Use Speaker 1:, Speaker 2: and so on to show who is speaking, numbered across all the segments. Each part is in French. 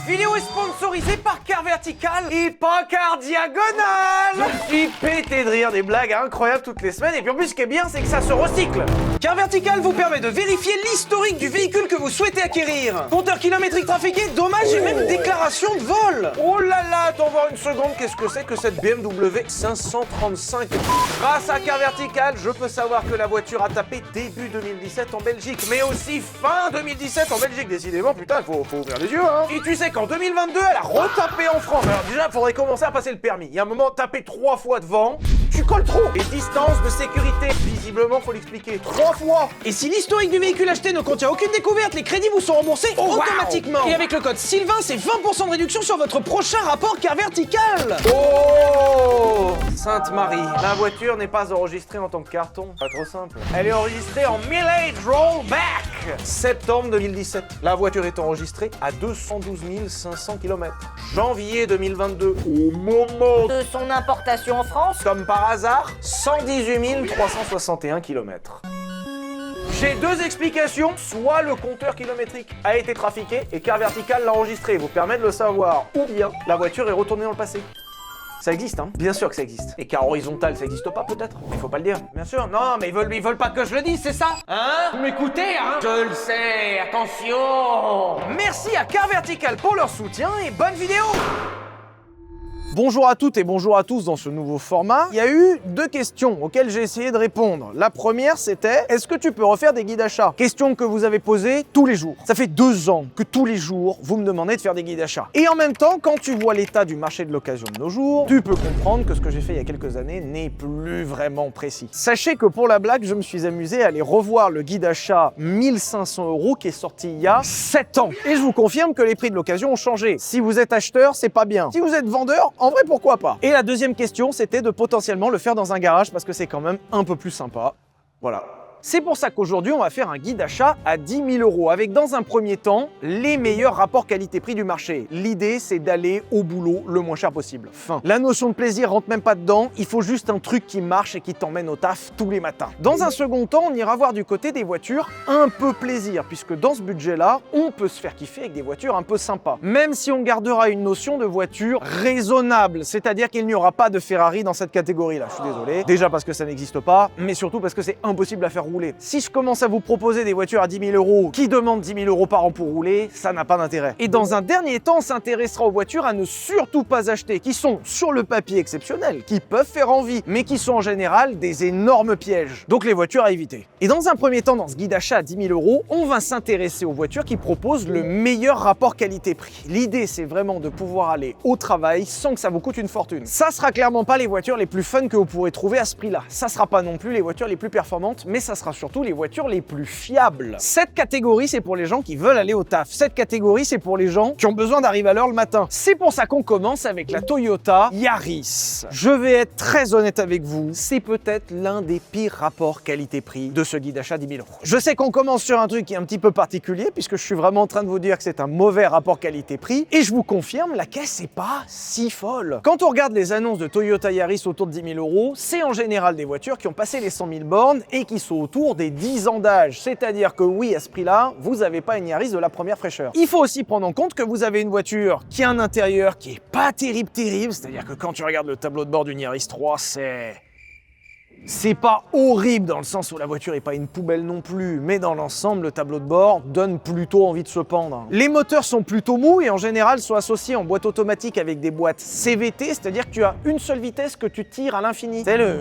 Speaker 1: vidéo est sponsorisée par Car Vertical et pas Car Diagonal. Je suis pété de rire, des blagues incroyables toutes les semaines, et puis en plus ce qui est bien c'est que ça se recycle. Car Vertical vous permet de vérifier l'historique du véhicule que vous souhaitez acquérir. Compteur kilométrique trafiqué, dommages et même déclaration de vol. Oh là là, attends voir une seconde, qu'est-ce que c'est que cette BMW 535? Grâce à Car Vertical, je peux savoir que la voiture a tapé début 2017 en Belgique, mais aussi fin 2017 en Belgique. Décidément, putain, faut ouvrir les yeux, hein. Et tu sais qu'en 2022, elle a retapé en France. Alors déjà, il faudrait commencer à passer le permis. Il y a un moment, taper 3 fois devant, tu colles trop. Et distance de sécurité, visiblement, faut l'expliquer 3 fois. Et si l'historique du véhicule acheté ne contient aucune découverte, les crédits vous sont remboursés automatiquement. Et avec le code Sylvain, c'est 20% de réduction sur votre prochain rapport Car Vertical. Oh Sainte Marie, la voiture n'est pas enregistrée en tant que carton. Pas trop simple. Elle est enregistrée en Mileage Rollback. Septembre 2017. La voiture est enregistrée à 212 500 km. Janvier 2022. Au moment
Speaker 2: De son importation en France.
Speaker 1: comme par hasard, 118 361 km. J'ai deux explications. Soit le compteur kilométrique a été trafiqué et Car Vertical l'a enregistré, vous permet de le savoir, ou bien la voiture est retournée dans le passé. Ça existe, hein? Bien sûr que ça existe. Et Car Horizontal, ça existe pas peut-être? Mais faut pas le dire. Bien sûr. Non, mais ils veulent pas que je le dise, c'est ça? Hein? Vous m'écoutez, hein? Je le sais, attention! Merci à Car Vertical pour leur soutien et bonne vidéo! Bonjour à toutes et bonjour à tous dans ce nouveau format. Il y a eu deux questions auxquelles j'ai essayé de répondre. La première, c'était: est-ce que tu peux refaire des guides achats? Question que vous avez posée tous les jours. Ça fait 2 ans que tous les jours, vous me demandez de faire des guides achats. Et en même temps, quand tu vois l'état du marché de l'occasion de nos jours, tu peux comprendre que ce que j'ai fait il y a quelques années n'est plus vraiment précis. Sachez que pour la blague, je me suis amusé à aller revoir le guide achat 1500 € qui est sorti il y a 7 ans. Et je vous confirme que les prix de l'occasion ont changé. Si vous êtes acheteur, c'est pas bien. Si vous êtes vendeur, en vrai, pourquoi pas? Et la deuxième question, c'était de potentiellement le faire dans un garage parce que c'est quand même un peu plus sympa. Voilà. C'est pour ça qu'aujourd'hui, on va faire un guide achat à 10 000 € avec, dans un premier temps, les meilleurs rapports qualité-prix du marché. L'idée, c'est d'aller au boulot le moins cher possible. Fin. La notion de plaisir rentre même pas dedans, il faut juste un truc qui marche et qui t'emmène au taf tous les matins. Dans un second temps, on ira voir du côté des voitures un peu plaisir, puisque dans ce budget-là, on peut se faire kiffer avec des voitures un peu sympas. Même si on gardera une notion de voiture raisonnable, c'est-à-dire qu'il n'y aura pas de Ferrari dans cette catégorie-là. Je suis désolé. Déjà parce que ça n'existe pas, mais surtout parce que c'est impossible à faire rouler. Si je commence à vous proposer des voitures à 10 000 € qui demandent 10 000 € par an pour rouler, ça n'a pas d'intérêt. Et dans un dernier temps, on s'intéressera aux voitures à ne surtout pas acheter, qui sont sur le papier exceptionnels, qui peuvent faire envie, mais qui sont en général des énormes pièges. Donc les voitures à éviter. Et dans un premier temps, dans ce guide achat à 10 000 €, on va s'intéresser aux voitures qui proposent le meilleur rapport qualité-prix. L'idée, c'est vraiment de pouvoir aller au travail sans que ça vous coûte une fortune. Ça sera clairement pas les voitures les plus fun que vous pourrez trouver à ce prix-là. Ça sera pas non plus les voitures les plus performantes, mais ça sera surtout les voitures les plus fiables. Cette catégorie, c'est pour les gens qui veulent aller au taf. Cette catégorie, c'est pour les gens qui ont besoin d'arriver à l'heure le matin. C'est pour ça qu'on commence avec la Toyota Yaris. Je vais être très honnête avec vous, c'est peut-être l'un des pires rapports qualité-prix de ce guide achat 10 000 €. Je sais qu'on commence sur un truc qui est un petit peu particulier, puisque je suis vraiment en train de vous dire que c'est un mauvais rapport qualité-prix, et je vous confirme, la caisse n'est pas si folle. Quand on regarde les annonces de Toyota Yaris autour de 10 000 €, c'est en général des voitures qui ont passé les 100 000 bornes et qui sont autour des 10 ans d'âge. C'est-à-dire que oui, à ce prix-là, vous n'avez pas une Yaris de la première fraîcheur. Il faut aussi prendre en compte que vous avez une voiture qui a un intérieur qui est pas terrible, c'est-à-dire que quand tu regardes le tableau de bord d'une Yaris 3, c'est pas horrible dans le sens où la voiture est pas une poubelle non plus, mais dans l'ensemble, le tableau de bord donne plutôt envie de se pendre. Les moteurs sont plutôt mous et en général sont associés en boîte automatique avec des boîtes CVT, c'est-à-dire que tu as une seule vitesse que tu tires à l'infini. C'est le...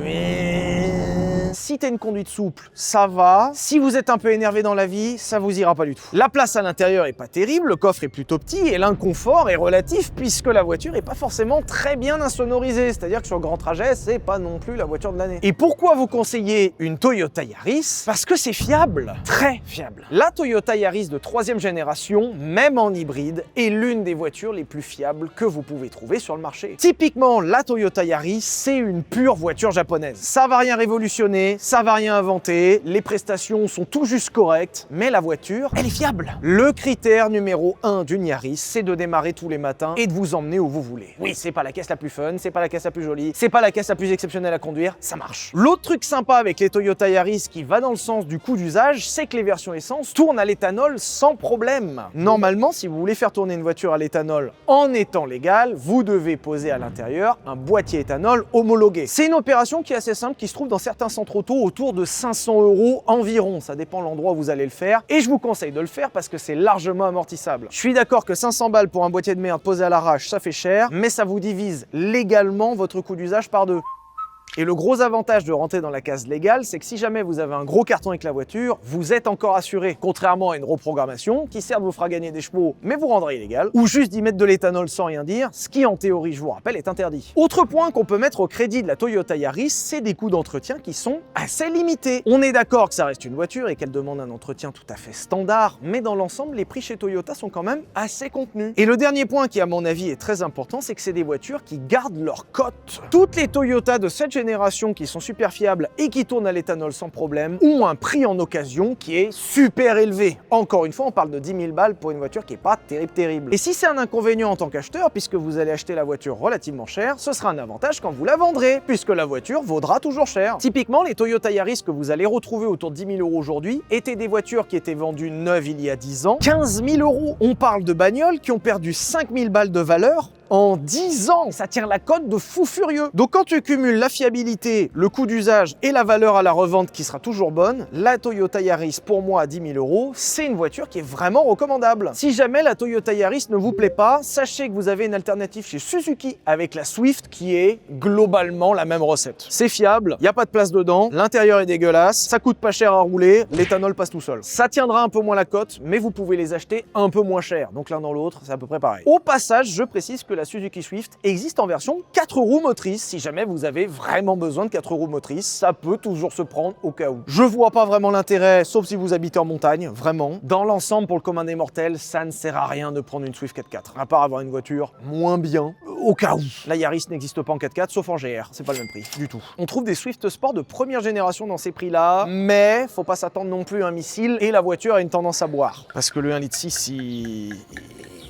Speaker 1: Si t'as une conduite souple, ça va. Si vous êtes un peu énervé dans la vie, ça vous ira pas du tout. La place à l'intérieur est pas terrible, le coffre est plutôt petit et l'inconfort est relatif puisque la voiture est pas forcément très bien insonorisée. C'est-à-dire que sur grand trajet, c'est pas non plus la voiture de l'année. Et pourquoi vous conseillez une Toyota Yaris? Parce que c'est fiable, très fiable. La Toyota Yaris de 3e génération, même en hybride, est l'une des voitures les plus fiables que vous pouvez trouver sur le marché. Typiquement, la Toyota Yaris, c'est une pure voiture japonaise. Ça va rien révolutionner années, ça va rien inventer, les prestations sont tout juste correctes, mais la voiture, elle est fiable. Le critère numéro 1 d'une Yaris, c'est de démarrer tous les matins et de vous emmener où vous voulez. Oui, c'est pas la caisse la plus fun, c'est pas la caisse la plus jolie, c'est pas la caisse la plus exceptionnelle à conduire, ça marche. L'autre truc sympa avec les Toyota Yaris qui va dans le sens du coût d'usage, c'est que les versions essence tournent à l'éthanol sans problème. Normalement, si vous voulez faire tourner une voiture à l'éthanol en étant légal, vous devez poser à l'intérieur un boîtier éthanol homologué. C'est une opération qui est assez simple, qui se trouve dans certains centres auto autour de 500 € environ. Ça dépend de l'endroit où vous allez le faire. Et je vous conseille de le faire parce que c'est largement amortissable. Je suis d'accord que 500 balles pour un boîtier de merde posé à l'arrache, ça fait cher, mais ça vous divise légalement votre coût d'usage par 2. Et le gros avantage de rentrer dans la case légale, c'est que si jamais vous avez un gros carton avec la voiture, vous êtes encore assuré. Contrairement à une reprogrammation qui certes vous fera gagner des chevaux, mais vous rendra illégal, ou juste d'y mettre de l'éthanol sans rien dire, ce qui en théorie, je vous rappelle, est interdit. Autre point qu'on peut mettre au crédit de la Toyota Yaris, c'est des coûts d'entretien qui sont assez limités. On est d'accord que ça reste une voiture et qu'elle demande un entretien tout à fait standard, mais dans l'ensemble, les prix chez Toyota sont quand même assez contenus. Et le dernier point qui, à mon avis, est très important, c'est que c'est des voitures qui gardent leur cote. Toutes les Toyota de cette génération qui sont super fiables et qui tournent à l'éthanol sans problème ont un prix en occasion qui est super élevé. Encore une fois, on parle de 10 000 balles pour une voiture qui est pas terrible. Et si c'est un inconvénient en tant qu'acheteur, puisque vous allez acheter la voiture relativement chère, ce sera un avantage quand vous la vendrez, puisque la voiture vaudra toujours cher. Typiquement, les Toyota Yaris que vous allez retrouver autour de 10 000 € aujourd'hui étaient des voitures qui étaient vendues neuves il y a 10 ans, 15 000 €. On parle de bagnoles qui ont perdu 5 000 balles de valeur en 10 ans. Ça tire la cote de fou furieux. Donc quand tu cumules la fiabilité, le coût d'usage et la valeur à la revente qui sera toujours bonne, la Toyota Yaris pour moi à 10 000 €, c'est une voiture qui est vraiment recommandable. Si jamais la Toyota Yaris ne vous plaît pas, sachez que vous avez une alternative chez Suzuki avec la Swift qui est globalement la même recette. C'est fiable, il n'y a pas de place dedans, l'intérieur est dégueulasse, ça coûte pas cher à rouler, l'éthanol passe tout seul. Ça tiendra un peu moins la cote, mais vous pouvez les acheter un peu moins cher. Donc l'un dans l'autre, c'est à peu près pareil. Au passage, je précise que la Suzuki Swift existe en version 4 roues motrices. Si jamais vous avez vraiment besoin de 4 roues motrices, ça peut toujours se prendre au cas où. Je vois pas vraiment l'intérêt, sauf si vous habitez en montagne, vraiment. Dans l'ensemble, pour le commun des mortels, ça ne sert à rien de prendre une Swift 4x4, à part avoir une voiture moins bien, au cas où. La Yaris n'existe pas en 4x4, sauf en GR, c'est pas le même prix, du tout. On trouve des Swift Sport de première génération dans ces prix-là, mais faut pas s'attendre non plus à un missile, et la voiture a une tendance à boire. Parce que le 1,6 litre,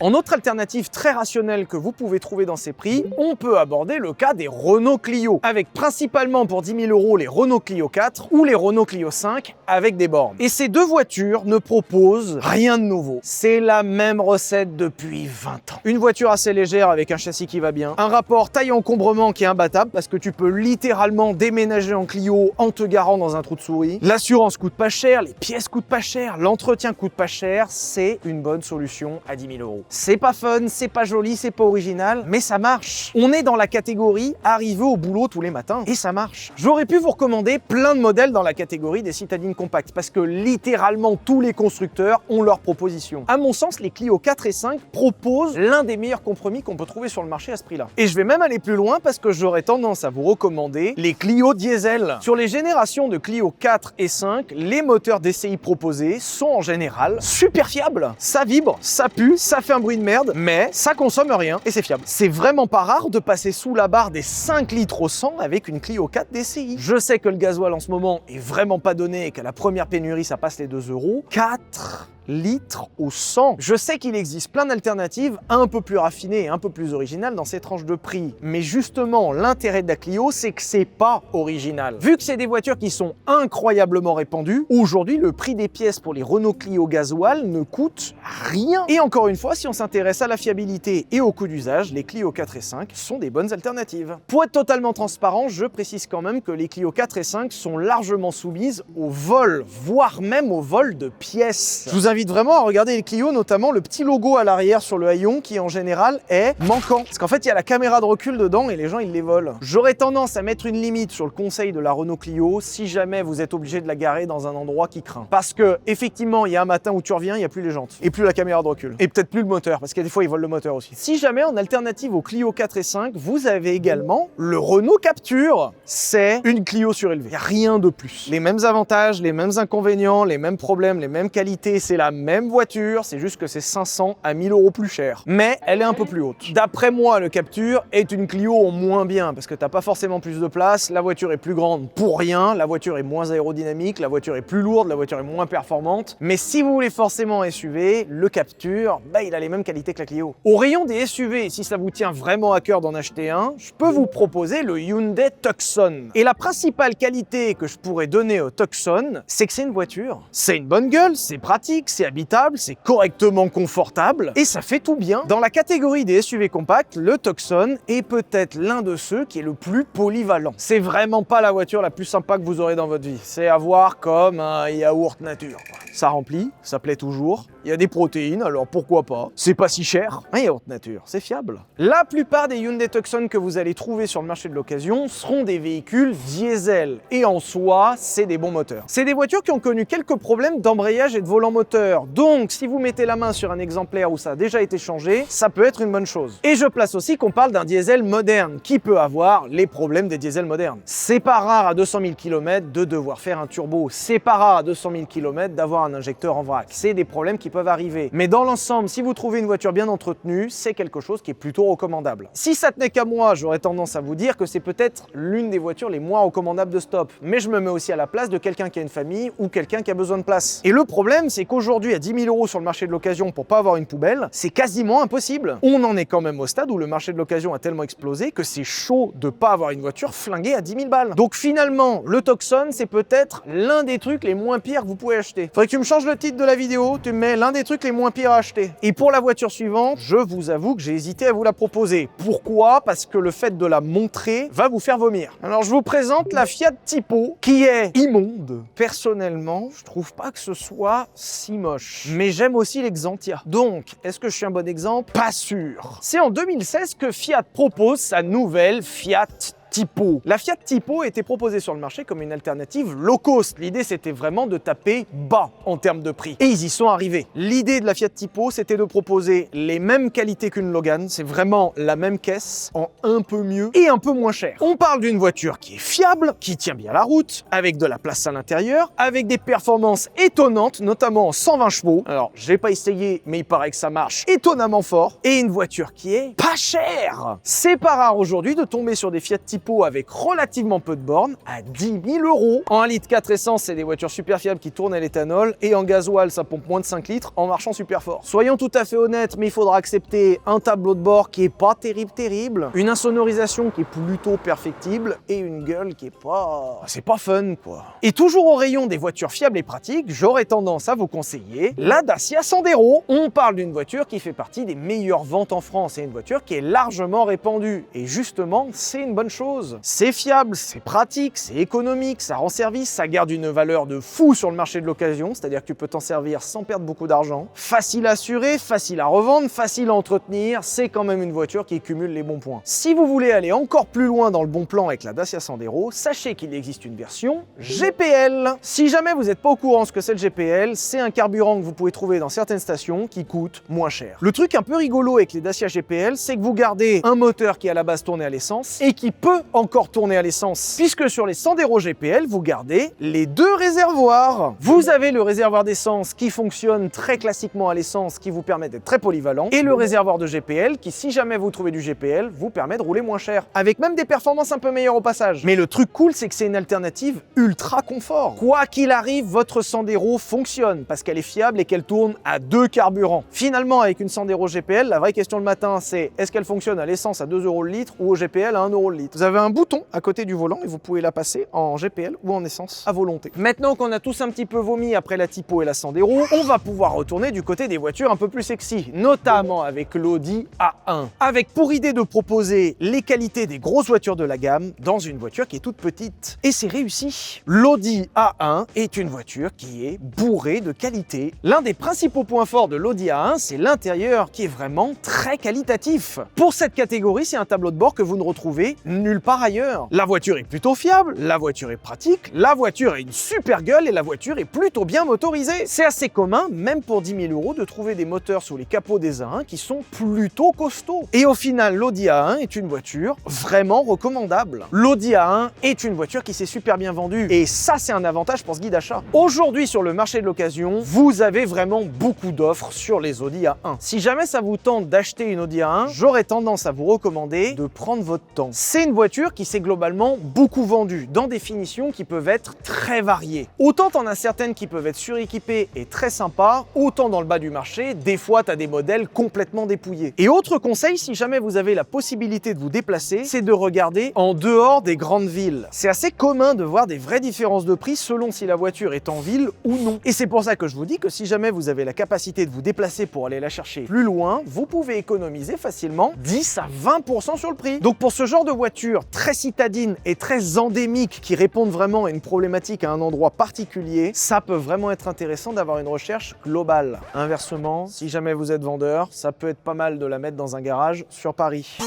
Speaker 1: En autre alternative très rationnelle que vous pouvez trouver dans ces prix, on peut aborder le cas des Renault Clio, avec principalement pour 10 000 € les Renault Clio 4 ou les Renault Clio 5 avec des bornes. Et ces deux voitures ne proposent rien de nouveau. C'est la même recette depuis 20 ans. Une voiture assez légère avec un châssis qui va bien, un rapport taille-encombrement qui est imbattable parce que tu peux littéralement déménager en Clio en te garant dans un trou de souris. L'assurance coûte pas cher, les pièces coûtent pas cher, l'entretien coûte pas cher, c'est une bonne solution à 10 000 €. C'est pas fun, c'est pas joli, c'est pas original, mais ça marche. On est dans la catégorie arriver au boulot tous les matins et ça marche. J'aurais pu vous recommander plein de modèles dans la catégorie des citadines compactes parce que littéralement tous les constructeurs ont leurs propositions. À mon sens, les Clio 4 et 5 proposent l'un des meilleurs compromis qu'on peut trouver sur le marché à ce prix-là. Et je vais même aller plus loin parce que j'aurais tendance à vous recommander les Clio diesel. Sur les générations de Clio 4 et 5, les moteurs DCI proposés sont en général super fiables. Ça vibre, ça pue, ça fait un bruit de merde, mais ça consomme rien et c'est fiable. C'est vraiment pas rare de passer sous la barre des 5 litres au 100 avec une Clio 4 DCI. Je sais que le gasoil en ce moment est vraiment pas donné et qu'à la première pénurie ça passe les 2 €. 4 litres au 100. Je sais qu'il existe plein d'alternatives un peu plus raffinées et un peu plus originales dans ces tranches de prix. Mais justement, l'intérêt de la Clio, c'est que c'est pas original. Vu que c'est des voitures qui sont incroyablement répandues, aujourd'hui, le prix des pièces pour les Renault Clio gasoil ne coûte rien. Et encore une fois, si on s'intéresse à la fiabilité et au coût d'usage, les Clio 4 et 5 sont des bonnes alternatives. Pour être totalement transparent, je précise quand même que les Clio 4 et 5 sont largement soumises au vol, voire même au vol de pièces. Je vous invite vraiment à regarder les Clio, notamment le petit logo à l'arrière sur le haillon qui en général est manquant. Parce qu'en fait, il y a la caméra de recul dedans et les gens, ils les volent. J'aurais tendance à mettre une limite sur le conseil de la Renault Clio si jamais vous êtes obligé de la garer dans un endroit qui craint. Parce que, effectivement, il y a un matin où tu reviens, il n'y a plus les jantes. Et plus la caméra de recul. Et peut-être plus le moteur, parce qu'il y a des fois, ils volent le moteur aussi. Si jamais, en alternative aux Clio 4 et 5, vous avez également le Renault Captur. C'est une Clio surélevée. Il n'y a rien de plus. Les mêmes avantages, les mêmes inconvénients, les mêmes problèmes, les mêmes qualités, c'est la même voiture, c'est juste que c'est 500 à 1000 € plus cher. Mais elle est un peu plus haute. D'après moi, le Captur est une Clio en moins bien, parce que t'as pas forcément plus de place, la voiture est plus grande pour rien, la voiture est moins aérodynamique, la voiture est plus lourde, la voiture est moins performante. Mais si vous voulez forcément un SUV, le Captur, il a les mêmes qualités que la Clio. Au rayon des SUV, si ça vous tient vraiment à cœur d'en acheter un, je peux vous proposer le Hyundai Tucson. Et la principale qualité que je pourrais donner au Tucson, c'est que c'est une voiture. C'est une bonne gueule, c'est pratique, c'est habitable, c'est correctement confortable et ça fait tout bien. Dans la catégorie des SUV compacts, le Tucson est peut-être l'un de ceux qui est le plus polyvalent. C'est vraiment pas la voiture la plus sympa que vous aurez dans votre vie. C'est à voir comme un yaourt nature. Ça remplit, ça plaît toujours. Il y a des protéines, alors pourquoi pas. C'est pas si cher. Un yaourt nature, c'est fiable. La plupart des Hyundai Tucson que vous allez trouver sur le marché de l'occasion seront des véhicules diesel. Et en soi, c'est des bons moteurs. C'est des voitures qui ont connu quelques problèmes d'embrayage et de volant moteur. Donc, si vous mettez la main sur un exemplaire où ça a déjà été changé, ça peut être une bonne chose. Et je place aussi qu'on parle d'un diesel moderne qui peut avoir les problèmes des diesels modernes. C'est pas rare à 200 000 km de devoir faire un turbo. C'est pas rare à 200 000 km d'avoir un injecteur en vrac. C'est des problèmes qui peuvent arriver. Mais dans l'ensemble, si vous trouvez une voiture bien entretenue, c'est quelque chose qui est plutôt recommandable. Si ça tenait qu'à moi, j'aurais tendance à vous dire que c'est peut-être l'une des voitures les moins recommandables de stop. Mais je me mets aussi à la place de quelqu'un qui a une famille ou quelqu'un qui a besoin de place. Et le problème, c'est qu'aujourd'hui, à 10 000 € sur le marché de l'occasion pour pas avoir une poubelle, c'est quasiment impossible. On en est quand même au stade où le marché de l'occasion a tellement explosé que c'est chaud de pas avoir une voiture flinguée à 10 000 balles. Donc finalement, le Tucson, c'est peut-être l'un des trucs les moins pires que vous pouvez acheter. Faudrait que tu me changes le titre de la vidéo, tu me mets l'un des trucs les moins pires à acheter. Et pour la voiture suivante, je vous avoue que j'ai hésité à vous la proposer. Pourquoi? Parce que le fait de la montrer va vous faire vomir. Alors je vous présente la Fiat Tipo, qui est immonde. Personnellement, je trouve pas que ce soit si moche. Mais j'aime aussi l'Exantia. Donc, est-ce que je suis un bon exemple? Pas sûr. C'est en 2016 que Fiat propose sa nouvelle Fiat Tipo. La Fiat Tipo était proposée sur le marché comme une alternative low cost. L'idée, c'était vraiment de taper bas en termes de prix. Et ils y sont arrivés. L'idée de la Fiat Tipo, c'était de proposer les mêmes qualités qu'une Logan. C'est vraiment la même caisse en un peu mieux et un peu moins cher. On parle d'une voiture qui est fiable, qui tient bien la route, avec de la place à l'intérieur, avec des performances étonnantes, notamment en 120 chevaux. Alors, j'ai pas essayé, mais il paraît que ça marche étonnamment fort. Et une voiture qui est pas chère. C'est pas rare aujourd'hui de tomber sur des Fiat Tipo avec relativement peu de bornes à 10 000 €. En 1,4 litre essence, c'est des voitures super fiables qui tournent à l'éthanol et en gasoil, ça pompe moins de 5 litres en marchant super fort. Soyons tout à fait honnêtes, mais il faudra accepter un tableau de bord qui est pas terrible, une insonorisation qui est plutôt perfectible et une gueule qui est pas... c'est pas fun, quoi. Et toujours au rayon des voitures fiables et pratiques, j'aurais tendance à vous conseiller la Dacia Sandero. On parle d'une voiture qui fait partie des meilleures ventes en France et une voiture qui est largement répandue. Et justement, c'est une bonne chose. C'est fiable, c'est pratique, c'est économique, ça rend service, ça garde une valeur de fou sur le marché de l'occasion, c'est-à-dire que tu peux t'en servir sans perdre beaucoup d'argent. Facile à assurer, facile à revendre, facile à entretenir, c'est quand même une voiture qui cumule les bons points. Si vous voulez aller encore plus loin dans le bon plan avec la Dacia Sandero, sachez qu'il existe une version GPL. Si jamais vous n'êtes pas au courant ce que c'est le GPL, c'est un carburant que vous pouvez trouver dans certaines stations qui coûte moins cher. Le truc un peu rigolo avec les Dacia GPL, c'est que vous gardez un moteur qui à la base tournait à l'essence et qui peut encore tourner à l'essence, puisque sur les Sandero GPL, vous gardez les deux réservoirs. Vous avez le réservoir d'essence qui fonctionne très classiquement à l'essence, qui vous permet d'être très polyvalent, et le réservoir de GPL qui, si jamais vous trouvez du GPL, vous permet de rouler moins cher, avec même des performances un peu meilleures au passage. Mais le truc cool, c'est que c'est une alternative ultra confort. Quoi qu'il arrive, votre Sandero fonctionne, parce qu'elle est fiable et qu'elle tourne à deux carburants. Finalement, avec une Sandero GPL, la vraie question le matin, c'est est-ce qu'elle fonctionne à l'essence à 2 € le litre ou au GPL à 1 € le litre? Vous avez un bouton à côté du volant et vous pouvez la passer en GPL ou en essence à volonté. Maintenant qu'on a tous un petit peu vomi après la Tipo et la Sandero, on va pouvoir retourner du côté des voitures un peu plus sexy, notamment avec l'Audi A1. Avec pour idée de proposer les qualités des grosses voitures de la gamme dans une voiture qui est toute petite. Et c'est réussi. L'Audi A1 est une voiture qui est bourrée de qualité. L'un des principaux points forts de l'Audi A1, c'est l'intérieur qui est vraiment très qualitatif. Pour cette catégorie, c'est un tableau de bord que vous ne retrouvez nulle nulle part ailleurs. La voiture est plutôt fiable, la voiture est pratique, la voiture a une super gueule et la voiture est plutôt bien motorisée. C'est assez commun, même pour 10 000 €, de trouver des moteurs sous les capots des A1 qui sont plutôt costauds. Et au final, l'Audi A1 est une voiture vraiment recommandable. L'Audi A1 est une voiture qui s'est super bien vendue et ça, c'est un avantage pour ce guide achat. Aujourd'hui, sur le marché de l'occasion, vous avez vraiment beaucoup d'offres sur les Audi A1. Si jamais ça vous tente d'acheter une Audi A1, j'aurais tendance à vous recommander de prendre votre temps. C'est une voiture qui s'est globalement beaucoup vendue dans des finitions qui peuvent être très variées. Autant t'en as certaines qui peuvent être suréquipées et très sympas, autant dans le bas du marché, des fois t'as des modèles complètement dépouillés. Et autre conseil, si jamais vous avez la possibilité de vous déplacer, c'est de regarder en dehors des grandes villes. C'est assez commun de voir des vraies différences de prix selon si la voiture est en ville ou non. Et c'est pour ça que je vous dis que si jamais vous avez la capacité de vous déplacer pour aller la chercher plus loin, vous pouvez économiser facilement 10 à 20% sur le prix. Donc pour ce genre de voiture très citadine et très endémique qui répondent vraiment à une problématique à un endroit particulier, ça peut vraiment être intéressant d'avoir une recherche globale. Inversement, si jamais vous êtes vendeur, ça peut être pas mal de la mettre dans un garage sur Paris.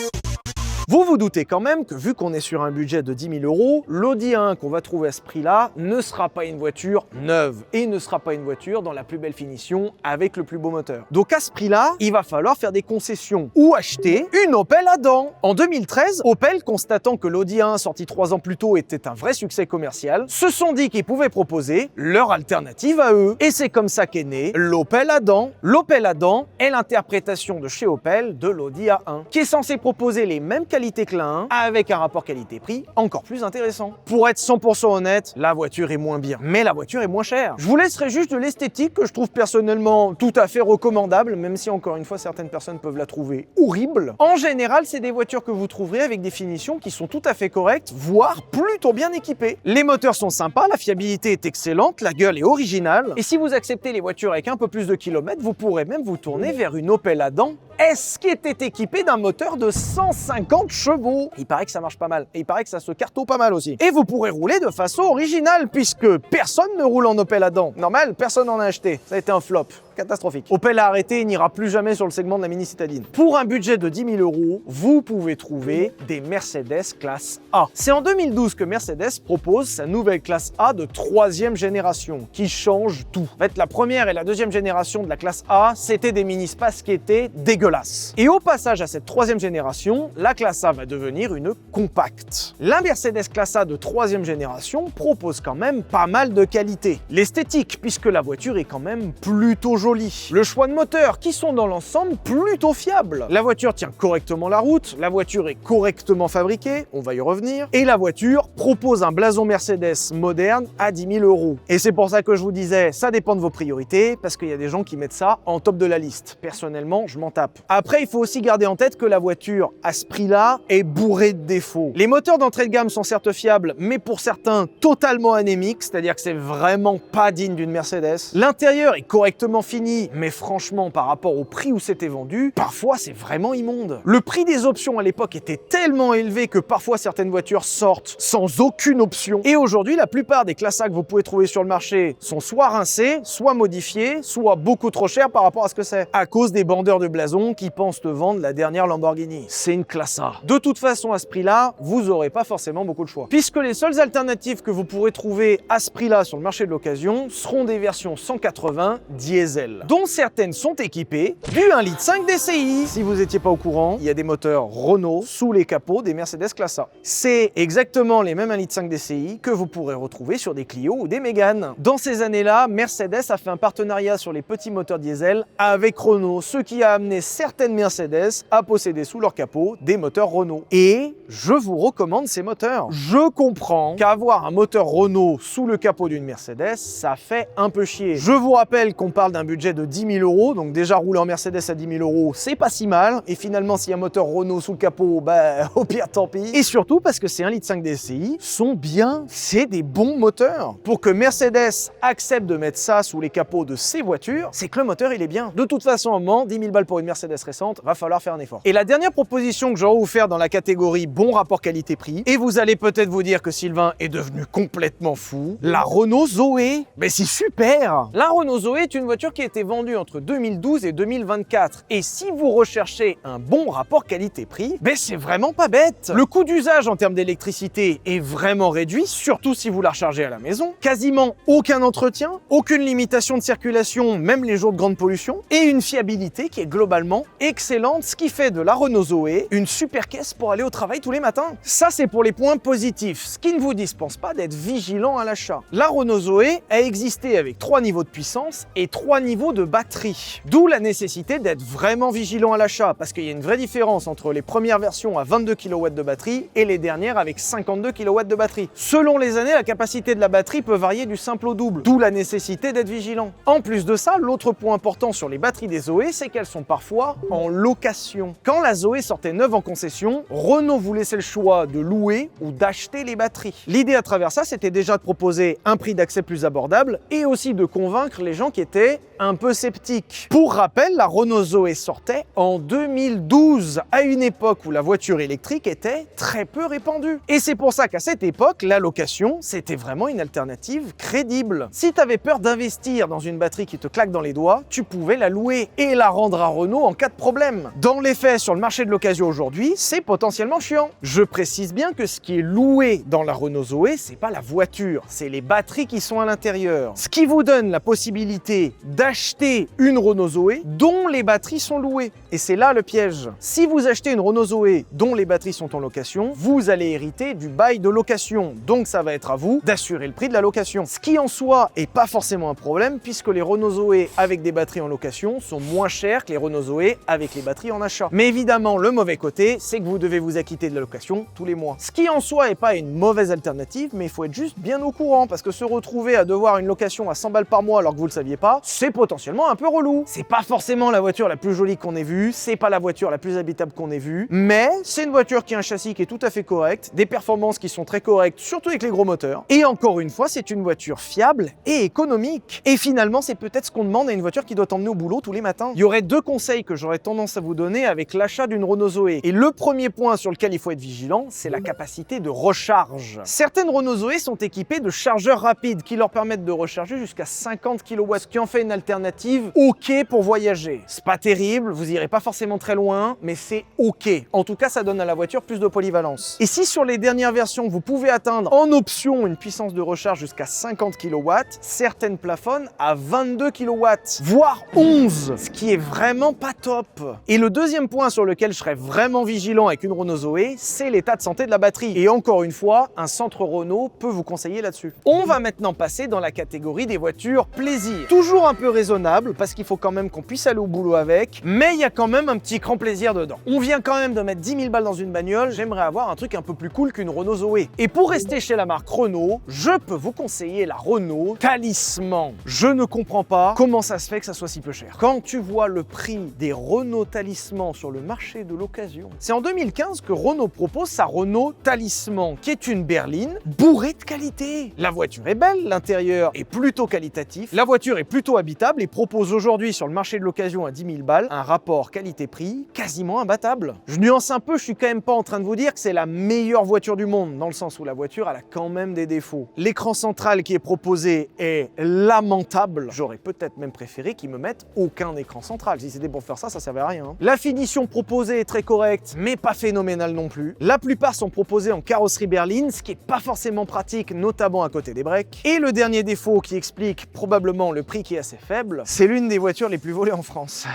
Speaker 1: Vous vous doutez quand même que vu qu'on est sur un budget de 10 000 €, l'Audi A1 qu'on va trouver à ce prix-là ne sera pas une voiture neuve et ne sera pas une voiture dans la plus belle finition avec le plus beau moteur. Donc à ce prix-là, il va falloir faire des concessions ou acheter une Opel Adam. En 2013, Opel, constatant que l'Audi A1 sorti 3 ans plus tôt était un vrai succès commercial, se sont dit qu'ils pouvaient proposer leur alternative à eux. Et c'est comme ça qu'est né l'Opel Adam. L'Opel Adam est l'interprétation de chez Opel de l'Audi A1, qui est censé proposer les mêmes qualité que la 1 avec un rapport qualité-prix encore plus intéressant. Pour être 100% honnête, la voiture est moins bien, mais la voiture est moins chère. Je vous laisserai juste de l'esthétique que je trouve personnellement tout à fait recommandable, même si encore une fois certaines personnes peuvent la trouver horrible. En général, c'est des voitures que vous trouverez avec des finitions qui sont tout à fait correctes, voire plutôt bien équipées. Les moteurs sont sympas, la fiabilité est excellente, la gueule est originale, et si vous acceptez les voitures avec un peu plus de kilomètres, vous pourrez même vous tourner vers une Opel Adam S qui était équipée d'un moteur de 150 chevaux. Il paraît que ça marche pas mal. Et il paraît que ça se carto pas mal aussi. Et vous pourrez rouler de façon originale puisque personne ne roule en Opel Adam. Normal, personne n'en a acheté. Ça a été un flop. Catastrophique. Opel a arrêté et n'ira plus jamais sur le segment de la mini citadine. Pour un budget de 10 000 €, vous pouvez trouver des Mercedes classe A. C'est en 2012 que Mercedes propose sa nouvelle classe A de 3e génération qui change tout. En fait, la première et la 2e génération de la classe A, c'était des mini-spaces qui étaient dégueulasses. Et au passage à cette 3e génération, la classe A va devenir une compacte. La Mercedes classe A de 3e génération propose quand même pas mal de qualité. L'esthétique, puisque la voiture est quand même plutôt jolie. Le choix de moteur, qui sont dans l'ensemble plutôt fiables. La voiture tient correctement la route, la voiture est correctement fabriquée, on va y revenir, et la voiture propose un blason Mercedes moderne à 10 000 €. Et c'est pour ça que je vous disais, ça dépend de vos priorités, parce qu'il y a des gens qui mettent ça en top de la liste. Personnellement, je m'en tape. Après, il faut aussi garder en tête que la voiture, à ce prix-là, est bourrée de défauts. Les moteurs d'entrée de gamme sont certes fiables, mais pour certains totalement anémiques, c'est-à-dire que c'est vraiment pas digne d'une Mercedes. L'intérieur est correctement fini, mais franchement, par rapport au prix où c'était vendu, parfois c'est vraiment immonde. Le prix des options à l'époque était tellement élevé que parfois certaines voitures sortent sans aucune option. Et aujourd'hui, la plupart des classes A que vous pouvez trouver sur le marché sont soit rincées, soit modifiées, soit beaucoup trop chères par rapport à ce que c'est, à cause des bandeurs de blason qui pensent te vendre la dernière Lamborghini. C'est une classe A. De toute façon, à ce prix-là, vous n'aurez pas forcément beaucoup de choix. Puisque les seules alternatives que vous pourrez trouver à ce prix-là sur le marché de l'occasion seront des versions 180 diesel, dont certaines sont équipées du 1,5 litre DCI. Si vous n'étiez pas au courant, il y a des moteurs Renault sous les capots des Mercedes classe A. C'est exactement les mêmes 1,5 litre DCI que vous pourrez retrouver sur des Clio ou des Mégane. Dans ces années-là, Mercedes a fait un partenariat sur les petits moteurs diesel avec Renault, ce qui a amené certaines Mercedes à posséder sous leur capot des moteurs Renault. Et je vous recommande ces moteurs. Je comprends qu'avoir un moteur Renault sous le capot d'une Mercedes, ça fait un peu chier. Je vous rappelle qu'on parle d'un budget de 10 000 €, donc déjà rouler en Mercedes à 10 000 €, c'est pas si mal. Et finalement, s'il y a un moteur Renault sous le capot, bah au pire tant pis. Et surtout parce que ces 1,5 litre DCI sont bien, c'est des bons moteurs. Pour que Mercedes accepte de mettre ça sous les capots de ses voitures, c'est que le moteur il est bien. De toute façon, à un moment, 10 000 balles pour une Mercedes récente, va falloir faire un effort. Et la dernière proposition que j'aurais vous faire dans la catégorie bon rapport qualité-prix, et vous allez peut-être vous dire que Sylvain est devenu complètement fou, la Renault Zoé. Mais c'est super! La Renault Zoé est une voiture qui qui a été vendu entre 2012 et 2024. Et si vous recherchez un bon rapport qualité-prix, ben c'est vraiment pas bête. Le coût d'usage en termes d'électricité est vraiment réduit, surtout si vous la rechargez à la maison. Quasiment aucun entretien, aucune limitation de circulation, même les jours de grande pollution, et une fiabilité qui est globalement excellente, ce qui fait de la Renault Zoé une super caisse pour aller au travail tous les matins. Ça, c'est pour les points positifs, ce qui ne vous dispense pas d'être vigilant à l'achat. La Renault Zoé a existé avec 3 niveaux de puissance et 3 niveaux de batterie. D'où la nécessité d'être vraiment vigilant à l'achat, parce qu'il y a une vraie différence entre les premières versions à 22 kW de batterie et les dernières avec 52 kW de batterie. Selon les années, la capacité de la batterie peut varier du simple au double, d'où la nécessité d'être vigilant. En plus de ça, l'autre point important sur les batteries des Zoé, c'est qu'elles sont parfois en location. Quand la Zoé sortait neuve en concession, Renault vous laissait le choix de louer ou d'acheter les batteries. L'idée à travers ça, c'était déjà de proposer un prix d'accès plus abordable et aussi de convaincre les gens qui étaient un peu sceptiques. Pour rappel, la Renault Zoé sortait en 2012, à une époque où la voiture électrique était très peu répandue. Et c'est pour ça qu'à cette époque, la location, c'était vraiment une alternative crédible. Si tu avais peur d'investir dans une batterie qui te claque dans les doigts, tu pouvais la louer et la rendre à Renault en cas de problème. Dans les faits, sur le marché de l'occasion aujourd'hui, c'est potentiellement chiant. Je précise bien que ce qui est loué dans la Renault Zoé, c'est pas la voiture, c'est les batteries qui sont à l'intérieur. Ce qui vous donne la possibilité d'acheter une Renault Zoé dont les batteries sont louées. Et c'est là le piège. Si vous achetez une Renault Zoé dont les batteries sont en location, vous allez hériter du bail de location. Donc ça va être à vous d'assurer le prix de la location. Ce qui en soi est pas forcément un problème puisque les Renault Zoé avec des batteries en location sont moins chers que les Renault Zoé avec les batteries en achat. Mais évidemment, le mauvais côté, c'est que vous devez vous acquitter de la location tous les mois. Ce qui en soi est pas une mauvaise alternative, mais il faut être juste bien au courant parce que se retrouver à devoir une location à 100 balles par mois alors que vous le saviez pas, c'est potentiellement un peu relou. C'est pas forcément la voiture la plus jolie qu'on ait vue, c'est pas la voiture la plus habitable qu'on ait vue, mais c'est une voiture qui a un châssis qui est tout à fait correct, des performances qui sont très correctes, surtout avec les gros moteurs. Et encore une fois, c'est une voiture fiable et économique. Et finalement, c'est peut-être ce qu'on demande à une voiture qui doit t'emmener au boulot tous les matins. Il y aurait 2 conseils que j'aurais tendance à vous donner avec l'achat d'une Renault Zoé. Et le premier point sur lequel il faut être vigilant, c'est la capacité de recharge. Certaines Renault Zoé sont équipées de chargeurs rapides qui leur permettent de recharger jusqu'à 50 kW, ce qui en fait une alternative OK pour voyager. C'est pas terrible, vous irez pas forcément très loin, mais c'est OK. En tout cas, ça donne à la voiture plus de polyvalence. Et si sur les dernières versions, vous pouvez atteindre en option une puissance de recharge jusqu'à 50 kW, certaines plafonnent à 22 kW, voire 11, ce qui est vraiment pas top. Et le deuxième point sur lequel je serais vraiment vigilant avec une Renault Zoé, c'est l'état de santé de la batterie. Et encore une fois, un centre Renault peut vous conseiller là-dessus. On va maintenant passer dans la catégorie des voitures plaisir. Toujours un peu raisonnable, parce qu'il faut quand même qu'on puisse aller au boulot avec, mais il y a quand même un petit cran plaisir dedans. On vient quand même de mettre 10 000 balles dans une bagnole, j'aimerais avoir un truc un peu plus cool qu'une Renault Zoé. Et pour rester chez la marque Renault, je peux vous conseiller la Renault Talisman. Je ne comprends pas comment ça se fait que ça soit si peu cher. Quand tu vois le prix des Renault Talisman sur le marché de l'occasion, c'est en 2015 que Renault propose sa Renault Talisman, qui est une berline bourrée de qualité. La voiture est belle, l'intérieur est plutôt qualitatif, la voiture est plutôt habitable et propose aujourd'hui sur le marché de l'occasion à 10 000 balles un rapport qualité-prix quasiment imbattable. Je nuance un peu, je suis quand même pas en train de vous dire que c'est la meilleure voiture du monde, dans le sens où la voiture elle a quand même des défauts. L'écran central qui est proposé est lamentable. J'aurais peut-être même préféré qu'ils me mettent aucun écran central. Si c'était pour faire ça, ça servait à rien. La finition proposée est très correcte, mais pas phénoménale non plus. La plupart sont proposés en carrosserie berline, ce qui est pas forcément pratique, notamment à côté des breaks. Et le dernier défaut qui explique probablement le prix qui est assez faible, c'est l'une des voitures les plus volées en France.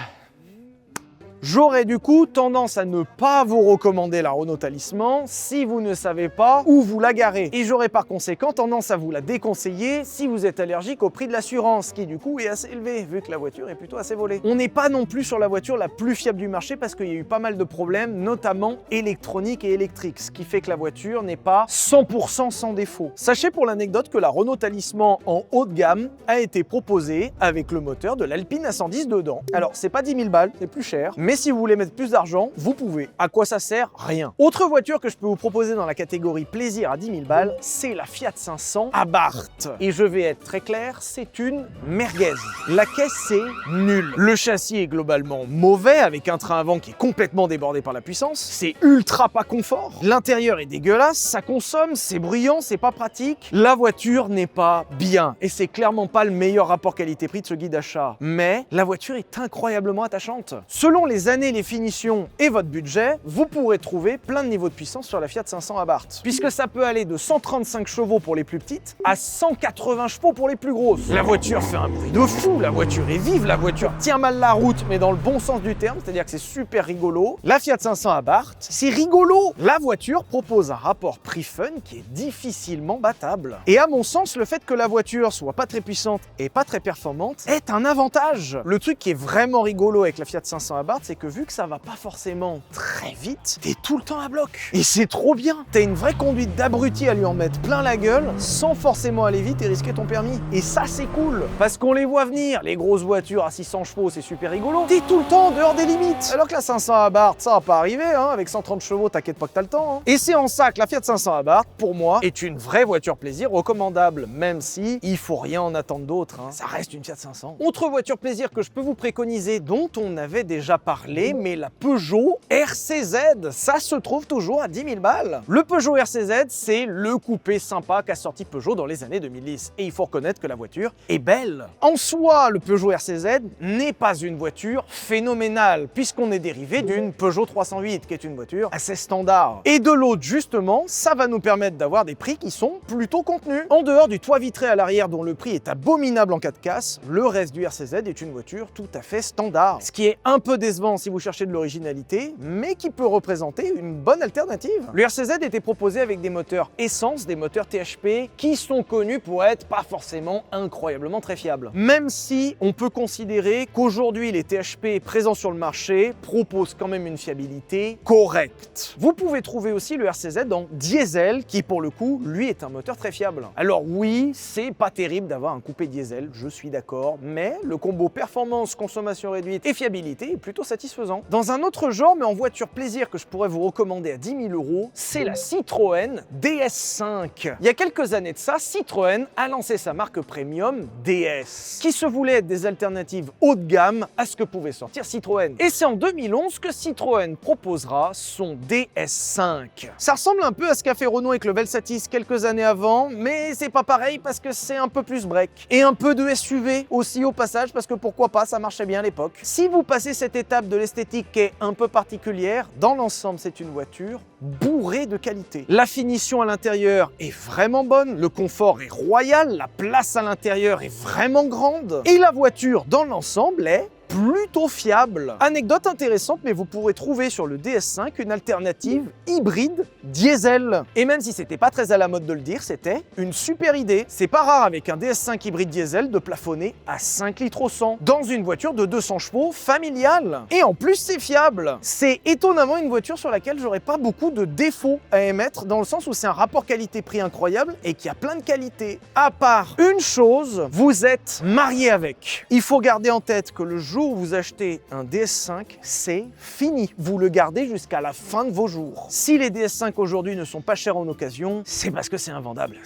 Speaker 1: J'aurais du coup tendance à ne pas vous recommander la Renault Talisman si vous ne savez pas où vous la garez. Et j'aurais par conséquent tendance à vous la déconseiller si vous êtes allergique au prix de l'assurance, qui du coup est assez élevé, vu que la voiture est plutôt assez volée. On n'est pas non plus sur la voiture la plus fiable du marché parce qu'il y a eu pas mal de problèmes, notamment électroniques et électriques, ce qui fait que la voiture n'est pas 100% sans défaut. Sachez pour l'anecdote que la Renault Talisman en haut de gamme a été proposée avec le moteur de l'Alpine A110 dedans. Alors c'est pas 10 000 balles, c'est plus cher, Mais si vous voulez mettre plus d'argent, vous pouvez. À quoi ça sert? Rien. Autre voiture que je peux vous proposer dans la catégorie plaisir à 10 000 balles, c'est la Fiat 500 Abarth. Et je vais être très clair, c'est une merguez. La caisse, c'est nul. Le châssis est globalement mauvais, avec un train avant qui est complètement débordé par la puissance. C'est ultra pas confort. L'intérieur est dégueulasse, ça consomme, c'est bruyant, c'est pas pratique. La voiture n'est pas bien. Et c'est clairement pas le meilleur rapport qualité-prix de ce guide d'achat. Mais la voiture est incroyablement attachante. Selon les années, les finitions et votre budget, vous pourrez trouver plein de niveaux de puissance sur la Fiat 500 Abarth. Puisque ça peut aller de 135 chevaux pour les plus petites à 180 chevaux pour les plus grosses. La voiture fait un bruit de fou, la voiture est vive, la voiture tient mal la route, mais dans le bon sens du terme, c'est-à-dire que c'est super rigolo. La Fiat 500 Abarth, c'est rigolo. La voiture propose un rapport prix-fun qui est difficilement battable. Et à mon sens, le fait que la voiture soit pas très puissante et pas très performante est un avantage. Le truc qui est vraiment rigolo avec la Fiat 500 Abarth, c'est que vu que ça va pas forcément très vite, t'es tout le temps à bloc. Et c'est trop bien. T'as une vraie conduite d'abruti à lui en mettre plein la gueule sans forcément aller vite et risquer ton permis. Et ça, c'est cool. Parce qu'on les voit venir. Les grosses voitures à 600 chevaux, c'est super rigolo. T'es tout le temps en dehors des limites. Alors que la 500 Abarth, ça va pas arriver, hein. Avec 130 chevaux, t'inquiète pas que t'as le temps. Hein. Et c'est en ça que la Fiat 500 Abarth, pour moi, est une vraie voiture plaisir recommandable. Même si il faut rien en attendre d'autre. Hein. Ça reste une Fiat 500. Autre voiture plaisir que je peux vous préconiser, dont on avait déjà parlé, mais la Peugeot RCZ. Ça se trouve toujours à 10 000 balles. Le Peugeot RCZ, c'est le coupé sympa qu'a sorti Peugeot dans les années 2010. Et il faut reconnaître que la voiture est belle. En soi, le Peugeot RCZ n'est pas une voiture phénoménale, puisqu'on est dérivé d'une Peugeot 308, qui est une voiture assez standard. Et de l'autre, justement, ça va nous permettre d'avoir des prix qui sont plutôt contenus. En dehors du toit vitré à l'arrière, dont le prix est abominable en cas de casse, le reste du RCZ est une voiture tout à fait standard. Ce qui est un peu décevant si vous cherchez de l'originalité, mais qui peut représenter une bonne alternative. Le RCZ était proposé avec des moteurs essence, des moteurs THP, qui sont connus pour être pas forcément incroyablement très fiables. Même si on peut considérer qu'aujourd'hui les THP présents sur le marché proposent quand même une fiabilité correcte. Vous pouvez trouver aussi le RCZ en diesel, qui pour le coup, lui, est un moteur très fiable. Alors oui, c'est pas terrible d'avoir un coupé diesel, je suis d'accord, mais le combo performance, consommation réduite et fiabilité est plutôt satisfaisant. Dans un autre genre, mais en voiture plaisir que je pourrais vous recommander à 10 000 €, c'est la Citroën DS5. Il y a quelques années de ça, Citroën a lancé sa marque premium DS, qui se voulait être des alternatives haut de gamme à ce que pouvait sortir Citroën. Et c'est en 2011 que Citroën proposera son DS5. Ça ressemble un peu à ce qu'a fait Renault avec le Velsatis quelques années avant, mais c'est pas pareil parce que c'est un peu plus break. Et un peu de SUV aussi au passage, parce que pourquoi pas, ça marchait bien à l'époque. Si vous passez cette étape de l'esthétique qui est un peu particulière, dans l'ensemble, c'est une voiture bourrée de qualité. La finition à l'intérieur est vraiment bonne, le confort est royal, la place à l'intérieur est vraiment grande, et la voiture, dans l'ensemble, est plutôt fiable. Anecdote intéressante, mais vous pourrez trouver sur le DS5 une alternative hybride diesel. Et même si c'était pas très à la mode de le dire, c'était une super idée. C'est pas rare avec un DS5 hybride diesel de plafonner à 5 litres au 100 dans une voiture de 200 chevaux familiale. Et en plus, c'est fiable. C'est étonnamment une voiture sur laquelle j'aurais pas beaucoup de défauts à émettre, dans le sens où c'est un rapport qualité-prix incroyable et qui a plein de qualités. À part une chose, vous êtes marié avec. Il faut garder en tête que le jour où vous achetez un DS5, c'est fini. Vous le gardez jusqu'à la fin de vos jours. Si les DS5 aujourd'hui ne sont pas chers en occasion, c'est parce que c'est invendable.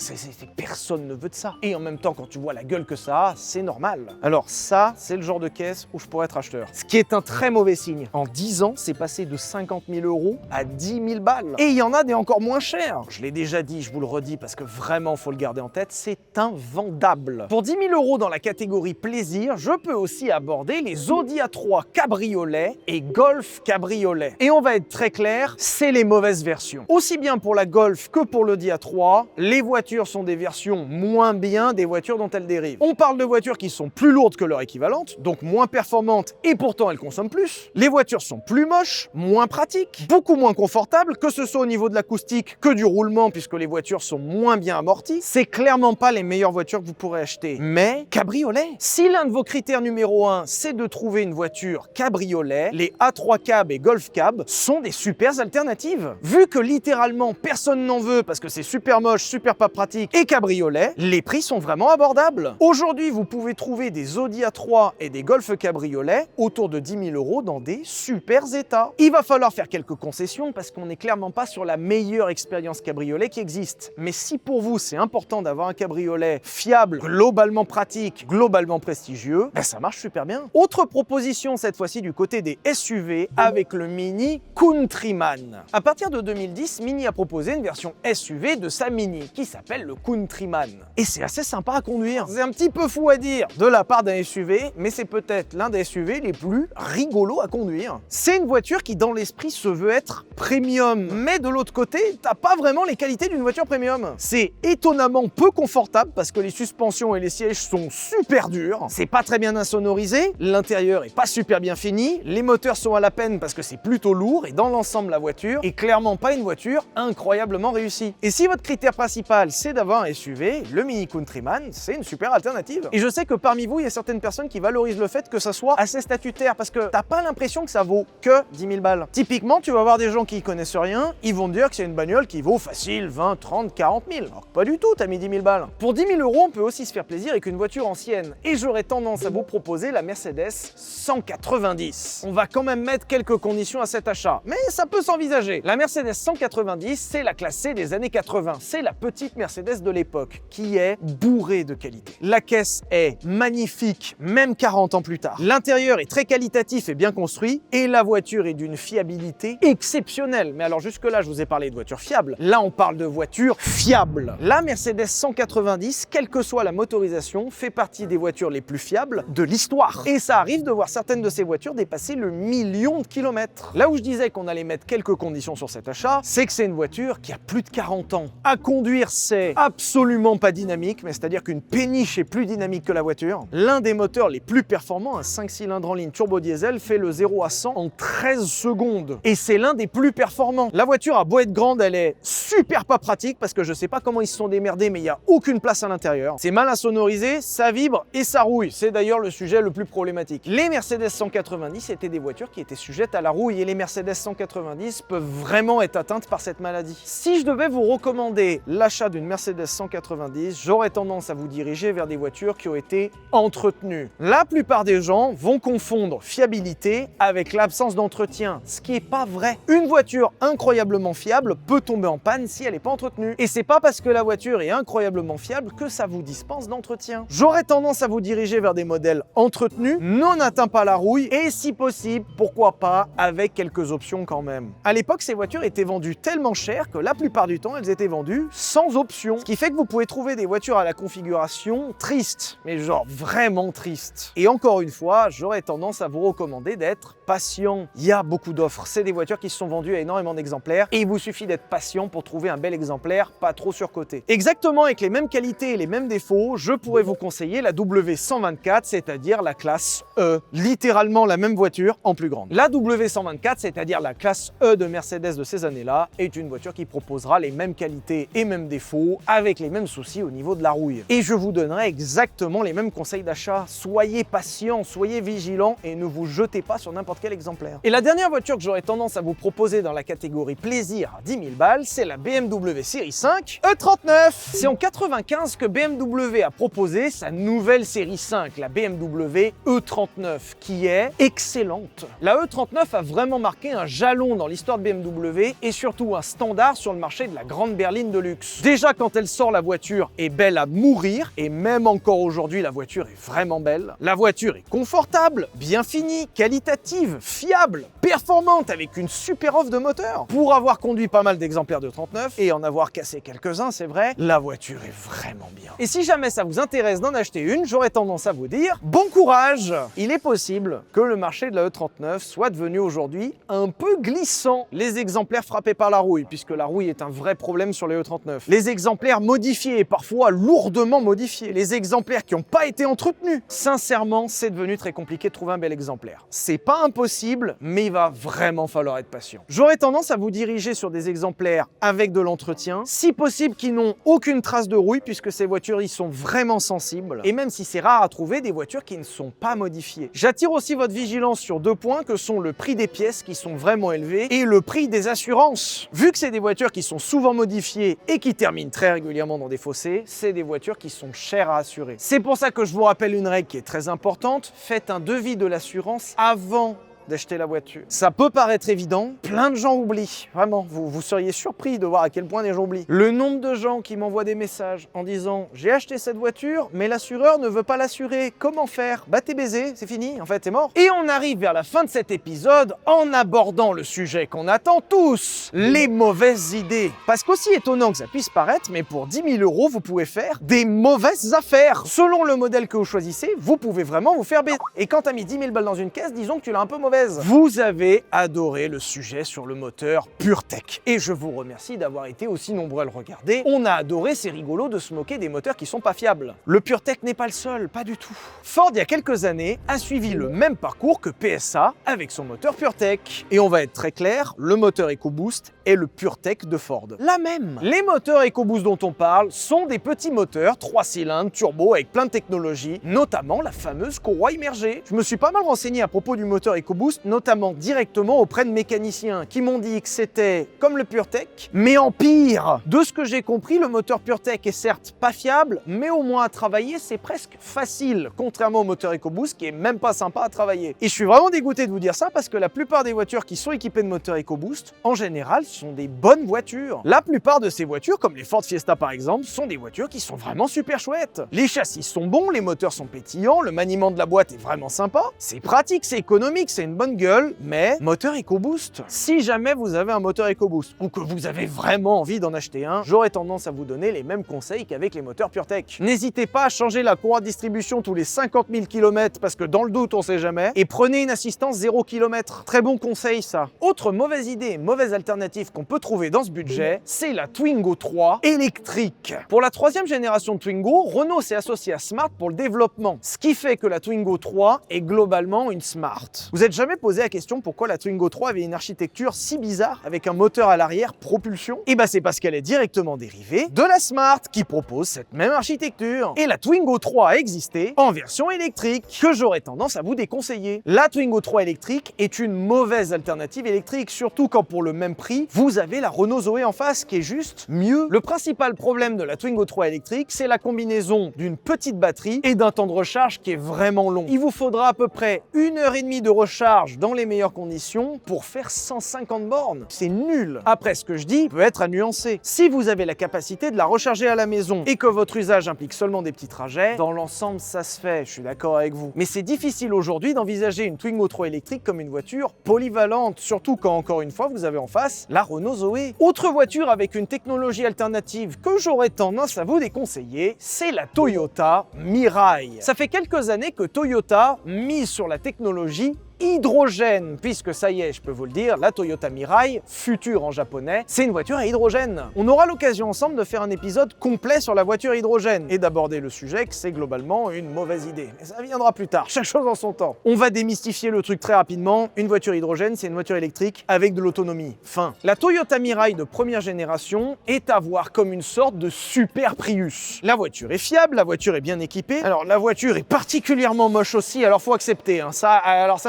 Speaker 1: Personne ne veut de ça. Et en même temps, quand tu vois la gueule que ça a, c'est normal. Alors ça, c'est le genre de caisse où je pourrais être acheteur. Ce qui est un très mauvais signe. En 10 ans, c'est passé de 50 000 € à 10 000 balles. Et il y en a des encore moins chers. Je l'ai déjà dit, je vous le redis, parce que vraiment, faut le garder en tête, c'est invendable. Pour 10 000 € dans la catégorie plaisir, je peux aussi aborder les Audi A3 cabriolet et Golf cabriolet. Et on va être très clair, c'est les mauvaises versions. Aussi bien pour la Golf que pour l'Audi A3, les voitures sont des versions moins bien des voitures dont elles dérivent. On parle de voitures qui sont plus lourdes que leur équivalente, donc moins performantes et pourtant elles consomment plus. Les voitures sont plus moches, moins pratiques, beaucoup moins confortables, que ce soit au niveau de l'acoustique que du roulement, puisque les voitures sont moins bien amorties. C'est clairement pas les meilleures voitures que vous pourrez acheter. Mais cabriolet, si l'un de vos critères numéro 1, c'est de trouver une voiture cabriolet, les A3 Cab et Golf Cab sont des super alternatives. Vu que littéralement personne n'en veut parce que c'est super moche, super pas pratique et cabriolet, les prix sont vraiment abordables. Aujourd'hui, vous pouvez trouver des Audi A3 et des Golf cabriolet autour de 10 000 € dans des super états. Il va falloir faire quelques concessions parce qu'on n'est clairement pas sur la meilleure expérience cabriolet qui existe. Mais si pour vous c'est important d'avoir un cabriolet fiable, globalement pratique, globalement prestigieux, ben ça marche super bien. Autre proposition cette fois-ci du côté des SUV avec le Mini Countryman. À partir de 2010, Mini a proposé une version SUV de sa Mini qui s'appelle le Countryman. Et c'est assez sympa à conduire. C'est un petit peu fou à dire de la part d'un SUV, mais c'est peut-être l'un des SUV les plus rigolos à conduire. C'est une voiture qui dans l'esprit se veut être premium, mais de l'autre côté, t'as pas vraiment les qualités d'une voiture premium. C'est étonnamment peu confortable parce que les suspensions et les sièges sont super durs, c'est pas très bien insonorisé, l'intérieur est pas super bien fini, les moteurs sont à la peine parce que c'est plutôt lourd et dans l'ensemble la voiture est clairement pas une voiture incroyablement réussie. Et si votre critère principal c'est d'avoir un SUV, le Mini Countryman c'est une super alternative. Et je sais que parmi vous il y a certaines personnes qui valorisent le fait que ça soit assez statutaire parce que t'as pas l'impression que ça vaut que 10 000 balles. Typiquement tu vas voir des gens qui y connaissent rien, ils vont te dire que c'est une bagnole qui vaut facile 20, 30, 40 000. Alors que pas du tout, t'as mis 10 000 balles. Pour 10 000 €, on peut aussi se faire plaisir avec une voiture ancienne. Et j'aurais tendance à vous proposer la Mercedes 190. On va quand même mettre quelques conditions à cet achat, mais ça peut s'envisager. La Mercedes 190, c'est la classe C des années 80. C'est la petite Mercedes de l'époque, qui est bourrée de qualité. La caisse est magnifique, même 40 ans plus tard. L'intérieur est très qualitatif et bien construit, et la voiture est d'une fiabilité exceptionnelle. Mais alors jusque-là, je vous ai parlé de voitures fiables. Là, on parle de voitures fiables. La Mercedes 190, quelle que soit la motorisation, fait partie des voitures les plus fiables de l'histoire. Et ça arrive de voir certaines de ces voitures dépasser le 1 000 000 de kilomètres. Là où je disais qu'on allait mettre quelques conditions sur cet achat, c'est que c'est une voiture qui a plus de 40 ans. À conduire, c'est absolument pas dynamique, mais c'est-à-dire qu'une péniche est plus dynamique que la voiture. L'un des moteurs les plus performants, un 5 cylindres en ligne turbo diesel, fait le 0 à 100 en 13 secondes. Et c'est l'un des plus performants. La voiture a beau être grande, elle est super pas pratique parce que je sais pas comment ils se sont démerdés, mais il n'y a aucune place à l'intérieur. C'est mal insonorisé, ça vibre et ça rouille. C'est d'ailleurs le sujet le plus problématique. Les Mercedes 190 étaient des voitures qui étaient sujettes à la rouille et les Mercedes 190 peuvent vraiment être atteintes par cette maladie. Si je devais vous recommander l'achat d'une Mercedes 190, j'aurais tendance à vous diriger vers des voitures qui ont été entretenues. La plupart des gens vont confondre fiabilité avec l'absence d'entretien, ce qui n'est pas vrai. Une voiture incroyablement fiable peut tomber en panne si elle n'est pas entretenue. Et c'est pas parce que la voiture est incroyablement fiable que ça vous dispense d'entretien. J'aurais tendance à vous diriger vers des modèles entretenus, non atteints par la rouille et si possible, pourquoi pas, avec quelques options quand même. À l'époque, ces voitures étaient vendues tellement cher que la plupart du temps, elles étaient vendues sans option. Ce qui fait que vous pouvez trouver des voitures à la configuration triste, mais genre vraiment triste. Et encore une fois, j'aurais tendance à vous recommander d'être patient. Il y a beaucoup d'offres. C'est des voitures qui se sont vendues à énormément d'exemplaires et il vous suffit d'être patient pour trouver un bel exemplaire, pas trop surcoté. Exactement avec les mêmes qualités et les mêmes défauts, je pourrais vous conseiller la W124, c'est-à-dire la classe E. Littéralement la même voiture en plus grande. La W124, c'est-à-dire la classe E de Mercedes de ces années-là, est une voiture qui proposera les mêmes qualités et mêmes défauts avec les mêmes soucis au niveau de la rouille. Et je vous donnerai exactement les mêmes conseils d'achat. Soyez patient, soyez vigilant et ne vous jetez pas sur n'importe quel exemplaire. Et la dernière voiture que j'aurais tendance à vous proposer dans la catégorie plaisir à 10 000 balles, c'est la BMW série 5 E39. C'est en 95 que BMW a proposé sa nouvelle série 5, la BMW E39, qui est excellente. La E39 a vraiment marqué un jalon dans l'histoire de BMW et surtout un standard sur le marché de la grande berline de luxe. Déjà quand elle sort, la voiture est belle à mourir et même encore aujourd'hui, la voiture est vraiment belle. La voiture est confortable, bien finie, qualitative, fiable, performante avec une super offre de moteur. Pour avoir conduit pas mal d'exemplaires de 39 et en avoir cassé quelques-uns, c'est vrai, la voiture est vraiment bien. Et si jamais ça vous intéresse d'en acheter une, j'aurais tendance à vous dire bon courage. Il est possible que le marché de la E39 soit devenu aujourd'hui un peu glissant. Les exemplaires frappés par la rouille, puisque la rouille est un vrai problème sur les E39. Les exemplaires modifiés et parfois lourdement modifiés. Les exemplaires qui n'ont pas été entretenus. Sincèrement, c'est devenu très compliqué de trouver un bel exemplaire. C'est pas impossible, mais il va vraiment falloir être patient. J'aurais tendance à vous diriger sur des exemplaires avec de l'entretien, si possible qui n'ont aucune trace de rouille, puisque ces voitures, ils sont vraiment sensibles, et même si c'est rare à trouver, des voitures qui ne sont pas modifiées. J'attire aussi votre vigilance sur 2 points que sont le prix des pièces qui sont vraiment élevés et le prix des assurances. Vu que c'est des voitures qui sont souvent modifiées et qui terminent très régulièrement dans des fossés, c'est des voitures qui sont chères à assurer. C'est pour ça que je vous rappelle une règle qui est très importante, faites un devis de l'assurance avant d'acheter la voiture. Ça peut paraître évident, plein de gens oublient. Vraiment, vous seriez surpris de voir à quel point les gens oublient. Le nombre de gens qui m'envoient des messages en disant « J'ai acheté cette voiture, mais l'assureur ne veut pas l'assurer. Comment faire ?» Bah t'es baisé, c'est fini, en fait t'es mort. Et on arrive vers la fin de cet épisode en abordant le sujet qu'on attend tous, les mauvaises idées. Parce qu'aussi étonnant que ça puisse paraître, mais pour 10 000 €, vous pouvez faire des mauvaises affaires. Selon le modèle que vous choisissez, vous pouvez vraiment vous faire baiser. Et quand t'as mis 10 000 balles dans une caisse, disons que tu l'as un peu mauvaise. Vous avez adoré le sujet sur le moteur PureTech. Et je vous remercie d'avoir été aussi nombreux à le regarder. On a adoré, c'est rigolo de se moquer des moteurs qui sont pas fiables. Le PureTech n'est pas le seul, pas du tout. Ford, il y a quelques années, a suivi le même parcours que PSA avec son moteur PureTech. Et on va être très clair, le moteur EcoBoost est le PureTech de Ford. La même. Les moteurs EcoBoost dont on parle sont des petits moteurs 3 cylindres turbo avec plein de technologies, notamment la fameuse courroie immergée. Je me suis pas mal renseigné à propos du moteur EcoBoost, notamment directement auprès de mécaniciens qui m'ont dit que c'était comme le PureTech, mais en pire. De ce que j'ai compris, le moteur PureTech est certes pas fiable, mais au moins à travailler, c'est presque facile, contrairement au moteur EcoBoost qui est même pas sympa à travailler. Et je suis vraiment dégoûté de vous dire ça parce que la plupart des voitures qui sont équipées de moteurs EcoBoost, en général, sont des bonnes voitures. La plupart de ces voitures, comme les Ford Fiesta par exemple, sont des voitures qui sont vraiment super chouettes. Les châssis sont bons, les moteurs sont pétillants, le maniement de la boîte est vraiment sympa, c'est pratique, c'est économique, c'est une bonne gueule, mais moteur EcoBoost. Si jamais vous avez un moteur EcoBoost ou que vous avez vraiment envie d'en acheter un, j'aurais tendance à vous donner les mêmes conseils qu'avec les moteurs PureTech. N'hésitez pas à changer la courroie de distribution tous les 50 000 km parce que dans le doute on sait jamais, et prenez une assistance 0 km. Très bon conseil ça. Autre mauvaise idée, mauvaise alternative qu'on peut trouver dans ce budget, c'est la Twingo 3 électrique. Pour la 3e génération de Twingo, Renault s'est associé à Smart pour le développement, ce qui fait que la Twingo 3 est globalement une Smart. Vous êtes jamais posé la question pourquoi la Twingo 3 avait une architecture si bizarre avec un moteur à l'arrière propulsion? Et bah c'est parce qu'elle est directement dérivée de la Smart qui propose cette même architecture. Et la Twingo 3 a existé en version électrique que j'aurais tendance à vous déconseiller. La Twingo 3 électrique est une mauvaise alternative électrique, surtout quand pour le même prix, vous avez la Renault Zoé en face qui est juste mieux. Le principal problème de la Twingo 3 électrique, c'est la combinaison d'une petite batterie et d'un temps de recharge qui est vraiment long. Il vous faudra à peu près 1h30 de recharge dans les meilleures conditions pour faire 150 bornes. C'est nul. Après, ce que je dis peut être à nuancer. Si vous avez la capacité de la recharger à la maison et que votre usage implique seulement des petits trajets, dans l'ensemble, ça se fait, je suis d'accord avec vous. Mais c'est difficile aujourd'hui d'envisager une Twingo 3 électrique comme une voiture polyvalente, surtout quand, encore une fois, vous avez en face la Renault Zoé. Autre voiture avec une technologie alternative que j'aurais tendance à vous déconseiller, c'est la Toyota Mirai. Ça fait quelques années que Toyota mise sur la technologie hydrogène, puisque ça y est, je peux vous le dire, la Toyota Mirai, future en japonais, c'est une voiture à hydrogène. On aura l'occasion ensemble de faire un épisode complet sur la voiture hydrogène et d'aborder le sujet que c'est globalement une mauvaise idée. Mais ça viendra plus tard, chaque chose en son temps. On va démystifier le truc très rapidement. Une voiture hydrogène, c'est une voiture électrique avec de l'autonomie. Fin. La Toyota Mirai de première génération est à voir comme une sorte de super Prius. La voiture est fiable, la voiture est bien équipée. Alors la voiture est particulièrement moche aussi, alors faut accepter. Ça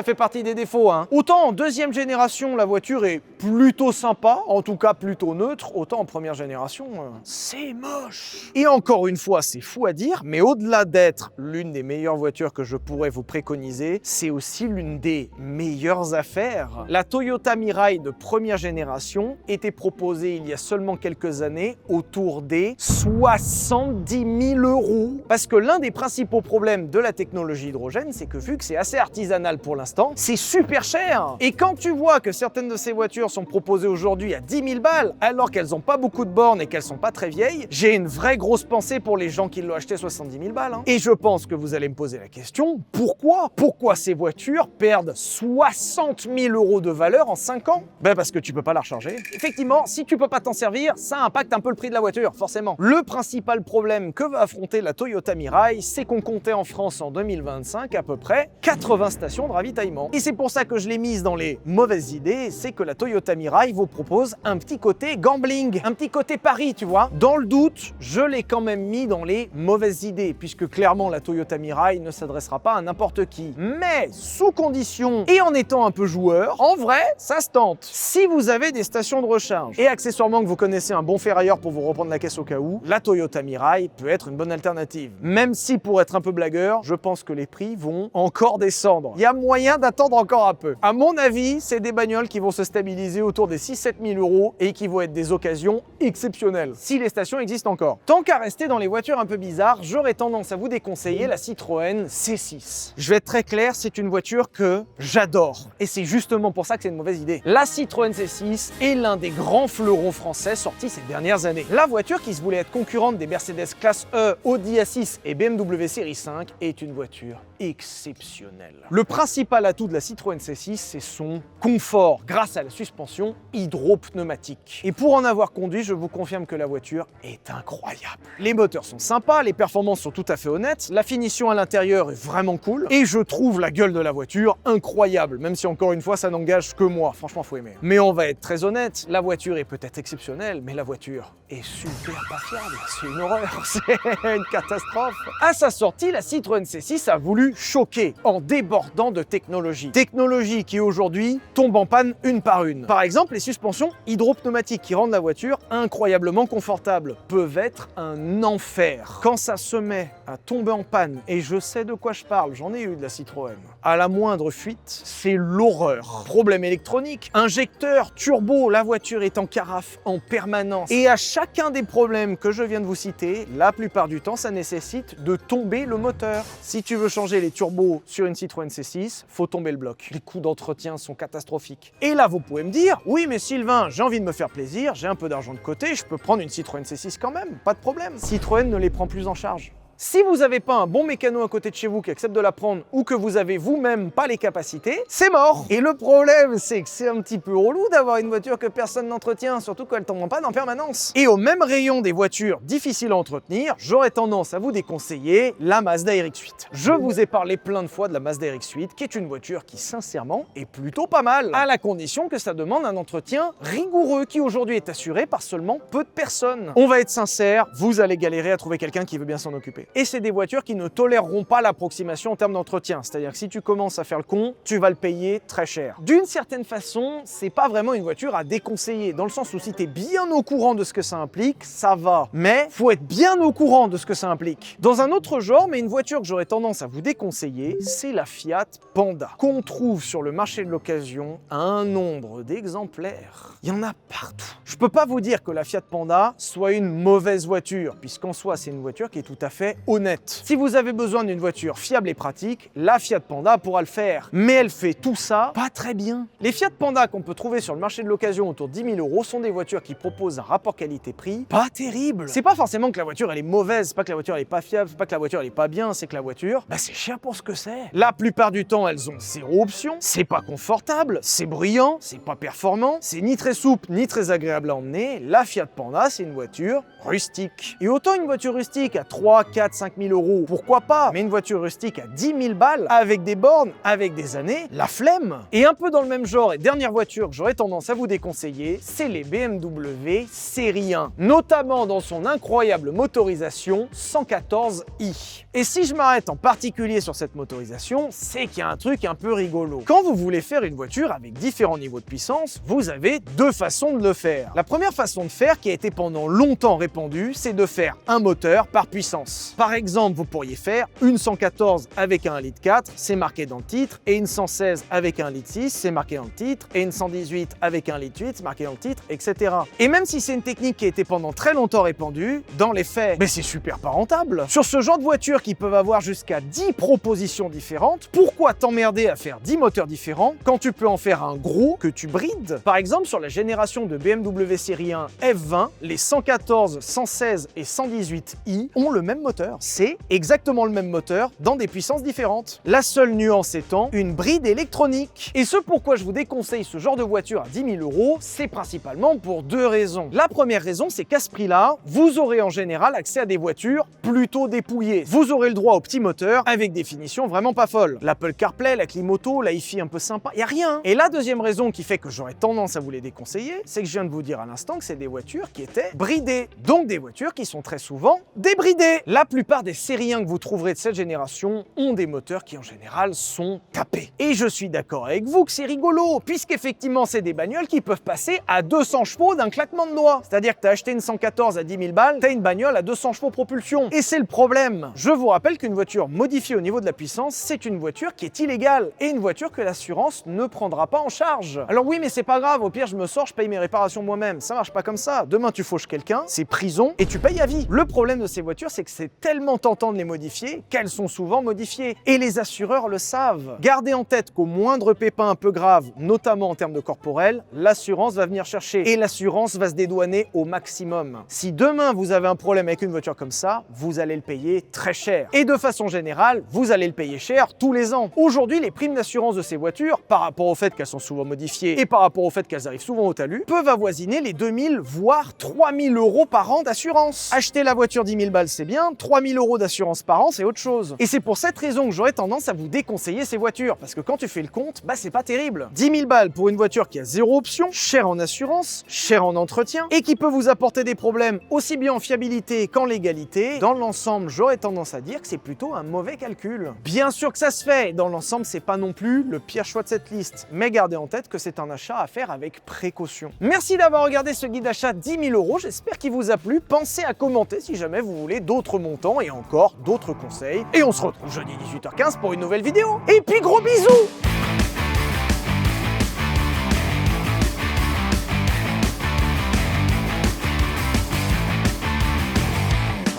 Speaker 1: fait partie des défauts. Autant en 2e génération, la voiture est plutôt sympa, en tout cas plutôt neutre, autant en première génération, c'est moche. Et encore une fois, c'est fou à dire, mais au-delà d'être l'une des meilleures voitures que je pourrais vous préconiser, c'est aussi l'une des meilleures affaires. La Toyota Mirai de première génération était proposée il y a seulement quelques années autour des 70 000 €. Parce que l'un des principaux problèmes de la technologie hydrogène, c'est que vu que c'est assez artisanal pour l'instant, c'est super cher. Et quand tu vois que certaines de ces voitures sont proposées aujourd'hui à 10 000 balles, alors qu'elles n'ont pas beaucoup de bornes et qu'elles sont pas très vieilles, j'ai une vraie grosse pensée pour les gens qui l'ont acheté 70 000 balles. Et je pense que vous allez me poser la question, pourquoi? Pourquoi ces voitures perdent 60 000 € de valeur en 5 ans? Ben parce que tu peux pas la recharger. Effectivement, si tu peux pas t'en servir, ça impacte un peu le prix de la voiture, forcément. Le principal problème que va affronter la Toyota Mirai, c'est qu'on comptait en France en 2025 à peu près 80 stations de ravitaillement. évidemment. Et c'est pour ça que je l'ai mise dans les mauvaises idées, c'est que la Toyota Mirai vous propose un petit côté gambling, un petit côté pari, tu vois. Dans le doute, je l'ai quand même mis dans les mauvaises idées, puisque clairement la Toyota Mirai ne s'adressera pas à n'importe qui. Mais sous condition et en étant un peu joueur, en vrai, ça se tente. Si vous avez des stations de recharge et accessoirement que vous connaissez un bon ferrailleur pour vous reprendre la caisse au cas où, la Toyota Mirai peut être une bonne alternative. Même si, pour être un peu blagueur, je pense que les prix vont encore descendre. Il y a moyen d'attendre encore un peu. À mon avis, c'est des bagnoles qui vont se stabiliser autour des 6-7 000 € et qui vont être des occasions exceptionnelles, si les stations existent encore. Tant qu'à rester dans les voitures un peu bizarres, j'aurais tendance à vous déconseiller la Citroën C6. Je vais être très clair, c'est une voiture que j'adore. Et c'est justement pour ça que c'est une mauvaise idée. La Citroën C6 est l'un des grands fleurons français sortis ces dernières années. La voiture qui se voulait être concurrente des Mercedes Classe E, Audi A6 et BMW Série 5 est une voiture exceptionnelle. Le principal atout de la Citroën C6, c'est son confort grâce à la suspension hydropneumatique. Et pour en avoir conduit, je vous confirme que la voiture est incroyable. Les moteurs sont sympas, les performances sont tout à fait honnêtes, la finition à l'intérieur est vraiment cool et je trouve la gueule de la voiture incroyable, même si encore une fois ça n'engage que moi, franchement faut aimer. Mais on va être très honnête, la voiture est peut-être exceptionnelle, mais la voiture est super pas fiable, c'est une horreur, c'est une catastrophe. À sa sortie, la Citroën C6 a voulu choquer en débordant de technologie. Technologie qui aujourd'hui tombe en panne une par une. Par exemple, les suspensions hydropneumatiques qui rendent la voiture incroyablement confortable peuvent être un enfer. Quand ça se met à tomber en panne, et je sais de quoi je parle, j'en ai eu de la Citroën, à la moindre fuite, c'est l'horreur. Problème électronique, injecteur, turbo, la voiture est en carafe en permanence. Et à chacun des problèmes que je viens de vous citer, la plupart du temps, ça nécessite de tomber le moteur. Si tu veux changer les turbos sur une Citroën C6, faut tomber le bloc. Les coûts d'entretien sont catastrophiques. Et là, vous pouvez me dire, oui, mais Sylvain, j'ai envie de me faire plaisir, j'ai un peu d'argent de côté, je peux prendre une Citroën C6 quand même, pas de problème. Citroën ne les prend plus en charge. Si vous n'avez pas un bon mécano à côté de chez vous qui accepte de la prendre ou que vous avez vous-même pas les capacités, c'est mort. Et le problème, c'est que c'est un petit peu relou d'avoir une voiture que personne n'entretient, surtout quand elle tombe en panne en permanence. Et au même rayon des voitures difficiles à entretenir, j'aurais tendance à vous déconseiller la Mazda RX-8. Je vous ai parlé plein de fois de la Mazda RX-8, qui est une voiture qui, sincèrement, est plutôt pas mal, à la condition que ça demande un entretien rigoureux qui aujourd'hui est assuré par seulement peu de personnes. On va être sincère, vous allez galérer à trouver quelqu'un qui veut bien s'en occuper. Et c'est des voitures qui ne toléreront pas l'approximation en termes d'entretien. C'est-à-dire que si tu commences à faire le con, tu vas le payer très cher. D'une certaine façon, c'est pas vraiment une voiture à déconseiller, dans le sens où si tu es bien au courant de ce que ça implique, ça va. Mais faut être bien au courant de ce que ça implique. Dans un autre genre, mais une voiture que j'aurais tendance à vous déconseiller, c'est la Fiat Panda, qu'on trouve sur le marché de l'occasion à un nombre d'exemplaires. Il y en a partout. Je peux pas vous dire que la Fiat Panda soit une mauvaise voiture, puisqu'en soi, c'est une voiture qui est tout à fait honnête. Si vous avez besoin d'une voiture fiable et pratique, la Fiat Panda pourra le faire. Mais elle fait tout ça pas très bien. Les Fiat Panda qu'on peut trouver sur le marché de l'occasion autour de 10 000 € sont des voitures qui proposent un rapport qualité-prix pas terrible. C'est pas forcément que la voiture elle est mauvaise, c'est pas que la voiture elle est pas fiable, c'est pas que la voiture elle est pas bien, c'est que la voiture, c'est cher pour ce que c'est. La plupart du temps, elles ont zéro option, c'est pas confortable, c'est bruyant, c'est pas performant, c'est ni très souple ni très agréable à emmener. La Fiat Panda, c'est une voiture rustique. Et autant une voiture rustique à 3, 4, 5 000 €, pourquoi pas, mais une voiture rustique à 10 000 balles, avec des bornes, avec des années, la flemme. Et un peu dans le même genre, et dernière voiture que j'aurais tendance à vous déconseiller, c'est les BMW Série 1, notamment dans son incroyable motorisation 114i. Et si je m'arrête en particulier sur cette motorisation, c'est qu'il y a un truc un peu rigolo. Quand vous voulez faire une voiture avec différents niveaux de puissance, vous avez deux façons de le faire. La première façon de faire, qui a été pendant longtemps répandue, c'est de faire un moteur par puissance. Par exemple, vous pourriez faire une 114 avec un 1,4 litre, c'est marqué dans le titre, et une 116 avec un 1,6 litre, c'est marqué dans le titre, et une 118 avec un 1,8 litre, c'est marqué dans le titre, etc. Et même si c'est une technique qui a été pendant très longtemps répandue, dans les faits, c'est super pas rentable. Sur ce genre de voitures qui peuvent avoir jusqu'à 10 propositions différentes, pourquoi t'emmerder à faire 10 moteurs différents quand tu peux en faire un gros que tu brides? Par exemple, sur la génération de BMW Série 1 F20, les 114, 116 et 118i ont le même moteur. moteur, c'est exactement le même moteur dans des puissances différentes. La seule nuance étant une bride électronique. Et ce pourquoi je vous déconseille ce genre de voiture à 10 000 €, c'est principalement pour deux raisons. La première raison, c'est qu'à ce prix-là, vous aurez en général accès à des voitures plutôt dépouillées. Vous aurez le droit au petit moteur avec des finitions vraiment pas folles. L'Apple CarPlay, la clim auto, la hi-fi un peu sympa, y a rien. Et la deuxième raison qui fait que j'aurais tendance à vous les déconseiller, c'est que je viens de vous dire à l'instant que c'est des voitures qui étaient bridées. Donc des voitures qui sont très souvent débridées. La plupart des série 1 que vous trouverez de cette génération ont des moteurs qui en général sont tapés. Et je suis d'accord avec vous que c'est rigolo, puisqu'effectivement c'est des bagnoles qui peuvent passer à 200 chevaux d'un claquement de doigts. C'est-à-dire que t'as acheté une 114 à 10 000 balles, t'as une bagnole à 200 chevaux propulsion. Et c'est le problème. Je vous rappelle qu'une voiture modifiée au niveau de la puissance, c'est une voiture qui est illégale et une voiture que l'assurance ne prendra pas en charge. Alors oui, mais c'est pas grave, au pire je me sors, je paye mes réparations moi-même. Ça marche pas comme ça. Demain tu fauches quelqu'un, c'est prison et tu payes à vie. Le problème de ces voitures, c'est que c'est tellement tentant de les modifier qu'elles sont souvent modifiées. Et les assureurs le savent. Gardez en tête qu'au moindre pépin un peu grave, notamment en termes de corporel, l'assurance va venir chercher et l'assurance va se dédouaner au maximum. Si demain vous avez un problème avec une voiture comme ça, vous allez le payer très cher. Et de façon générale, vous allez le payer cher tous les ans. Aujourd'hui, les primes d'assurance de ces voitures, par rapport au fait qu'elles sont souvent modifiées et par rapport au fait qu'elles arrivent souvent au talus, peuvent avoisiner les 2 000 voire 3 000 € par an d'assurance. Acheter la voiture 10 000 balles, c'est bien, 3 000 € d'assurance par an, c'est autre chose. Et c'est pour cette raison que j'aurais tendance à vous déconseiller ces voitures, parce que quand tu fais le compte, bah c'est pas terrible. 10 000 balles pour une voiture qui a zéro option, chère en assurance, chère en entretien, et qui peut vous apporter des problèmes aussi bien en fiabilité qu'en légalité, dans l'ensemble, j'aurais tendance à dire que c'est plutôt un mauvais calcul. Bien sûr que ça se fait, dans l'ensemble, c'est pas non plus le pire choix de cette liste, mais gardez en tête que c'est un achat à faire avec précaution. Merci d'avoir regardé ce guide d'achat 10 000 €, j'espère qu'il vous a plu. Pensez à commenter si jamais vous voulez d'autres montants et encore d'autres conseils. Et on se retrouve jeudi 18h15 pour une nouvelle vidéo. Et puis gros bisous!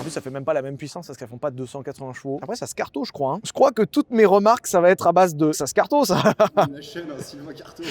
Speaker 1: Ça fait même pas la même puissance parce qu'elles font pas 280 chevaux. Après, ça se carto, je crois. Je crois que toutes mes remarques, ça va être à base de ça se carto, ça.
Speaker 3: La chaîne, un Sylvain Carto.